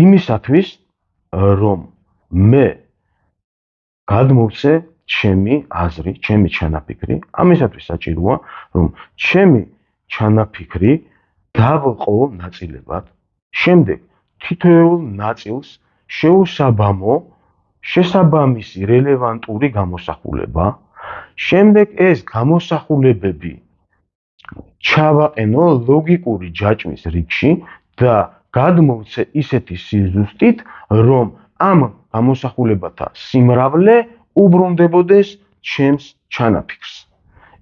იმისათვის რომ მე გადმოვცე ჩემი აზრი, ჩემი ჩანაფიქრი, ამისათვის საჭიროა რომ ჩემი ჩანაფიქრი დავყო ნაწილებად, შემდეგ თითოეულ ნაწილს შეუსაბამო შესაბამისი რელევანტური გამოსახულება, შემდეგ ეს გამოსახულებები ჩავაყენო ლოგიკური ჯაჭვის რიგში და გადმოვცე ისეთი სიზუსტით, რომ ამ გამოსახულებათა სიმრავლე უბრუნდებოდეს ჩემს ჩანაფიქრს.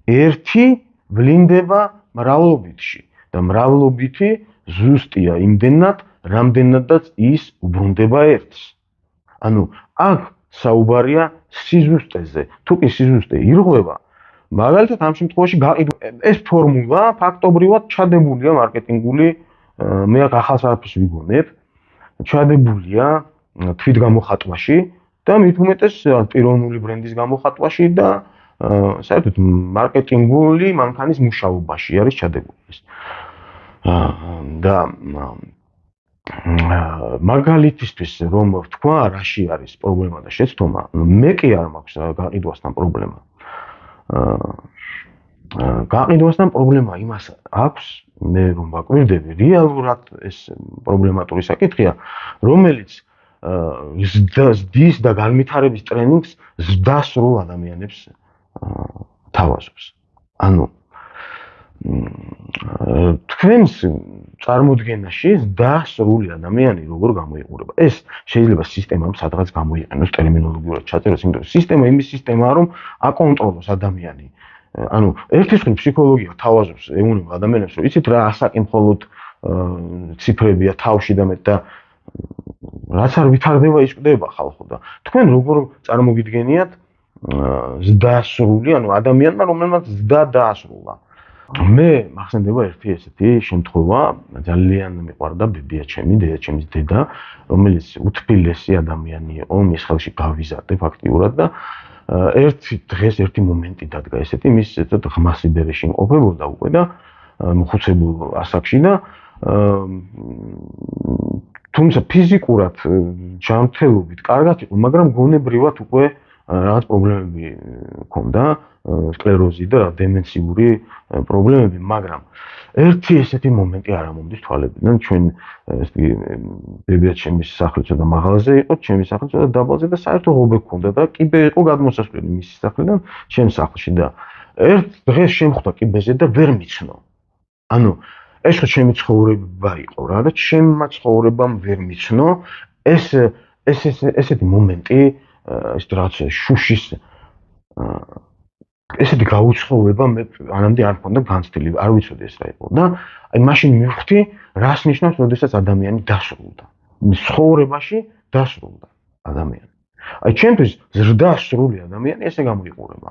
ერთი ვლინდება მრავლობითში და მრავლობითი ზუსტია იმდენად, რამდენადაც ის უბრუნდება ერთს. ანუ აქ საუბარია სიზუსტეზე. თუ კი სიზუსტე ირღვევა, მაგალითად ამ შემთხვევაში ეს ფორმულა ფაქტობრივად ჩადებულია მარკეტინგული, მე აქ ახალს არაფერს ვიგონებ, ჩადებულია თვითგამოხატვაში და მით უმეტეს პიროვნული ბრენდის გამოხატვაში და საერთოდ მარკეტინგული მანქანის მუშაობაში არის ჩადებული ეს. და მაგალითისთვის რომ ვთქვა, რაში არის პრობლემა და შეცდომა, მე კი არ მაქვს გაყიდვასთან პრობლემა. გაყიდვასთან პრობლემა იმას აქვს, მე რომ ვაკვირდები, რეალურად ეს პრობლემატური საკითხია, რომელიც ზრდის და განვითარების ტრენინგს ზრდასრულ ადამიანებს თავაზობს. ანუ თქვენს წარმოდგენაში ზრდასრული ადამიანი როგორ გამოიყურება? ეს შეიძლება სისტემამ სადღაც გამოიყენოს ტერმინოლოგიურად ჩაწეროს, იმიტომ რომ სისტემა იმის სისტემაა, რომ აკონტროლოს ადამიანი. ანუ ერთის მხრივ ფსიქოლოგია თავაზობს ეუბნება ადამიანებს, რომ იცით რა ასაკი მხოლოდ ციფრებია თავში და მეტ და რაც არ ვითარდება ის კვდება ხალხო და თქვენ როგორ წარმოგიდგენიათ ზრდასრული, ანუ ადამიანმა რომელმაც ზრდა დაასრულა. მე მახსენდება ერთი ესეთი შემთხვევა, ძალიან მიყვარდა ბებია ჩემი, ჩემის დედა, რომელიც უთბილესი ადამიანი იყო, მის ხელში გავიზარდე ფაქტიურად და ერთი დღეს ერთი მომენტი დადგა ესეთი, მის ცოტა ღმა სიბერეში იმყოფებოდა უკვე და მოხუცებულ ასაკში და თუმცა ფიზიკურად ჯანმრთელობით კარგად იყო, მაგრამ გონებრივად უკვე რაღაც პრობლემები ჰქონდა, სკლეროზი და დემენციური პრობლემები, მაგრამ ერთი ესეთი მომენტი არ ამომდის თვალებიდან, ჩვენ ბებია ჩემის სახლი ცოტა მაღალზე იყო, ჩემი სახლი ცოტა დაბალზე და საერთო ღობე ჰქონდა და კიბე იყო გადმოსასვლელი მისი სახლიდან ჩემს სახლში და ერთ დღეს შემხვდა კიბეზე და ვერ მიცნო. ანუ ეს ხო ჩემი ცხოვრება იყო რა და ჩემმა ცხოვრებამ ვერ მიცნო ესეთი მომენტი, ეს რაც შუშის ესეთი გაუცხოვება მე ანამდე არ მქონდა განცდილი, არ ვიცოდი ეს რა იყო და აი მაშინ მივხვდი, რას ნიშნავს, როდესაც ადამიანი დასრულდა. ცხოვრებაში დასრულდა ადამიანი. აი ჩემთვის ზრდასრული ადამიანი ესე გამოიყურება.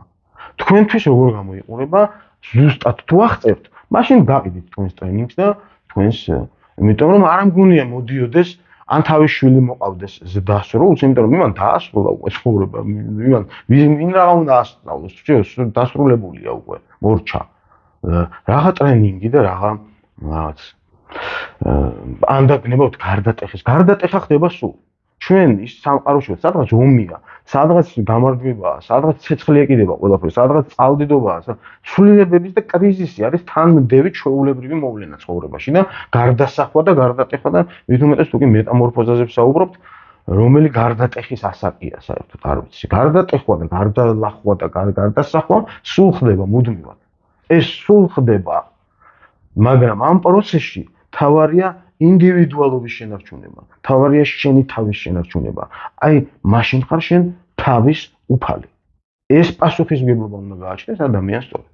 თქვენთვის როგორ გამოიყურება? ზუსტად თუ აღწევთ, მაშინ გაყიდით თქვენს ტრენინგს და თქვენს, იმიტომ რომ არ ამგონია მოდიოდეს ან თავის შვილი მოყავდეს ზრდასრულს, იმიტომ რომ იმან დაასრულა უკვე ცხოვრება, იმან ვინ რა უნდა ასწავლოს, დასრულებულია უკვე, მორჩა. Raha ტრენინგი და raha რაღაც ან დაგნებავთ გარდატეხა ხდება სულ. ჩვენ ის სამყაროში სადღაც ომია, სადღაც გამარჯვებაა, სადღაც ცეცხლი ეკიდება ყველაფერს, სადღაც წყალდიდობაა, ცვლილებების და კრიზისი არის თანმდევი ჩვეულებრივი მოვლენა ცხოვრებაში და გარდასახვა და გარდატეხვა და მით უმეტეს თუ კი მეტამორფოზაზე ვსაუბრობთ, რომელი გარდატეხის ასაკია საერთოდ არ ვიცი. გარდატეხვა და გარდალახვა და გარდასახვა სულ ხდება მუდმივად. ეს სულ ხდება, მაგრამ ამ პროცესში თავარია ინდივიდუალობის შენარჩუნება, თავარია შენი თავის შენარჩუნება. აი, მაშინ ხარ შენ თავის უფალი. ეს პასუხისმგებლობა უნდა გააჩნდეს ადამიანს სწორედ.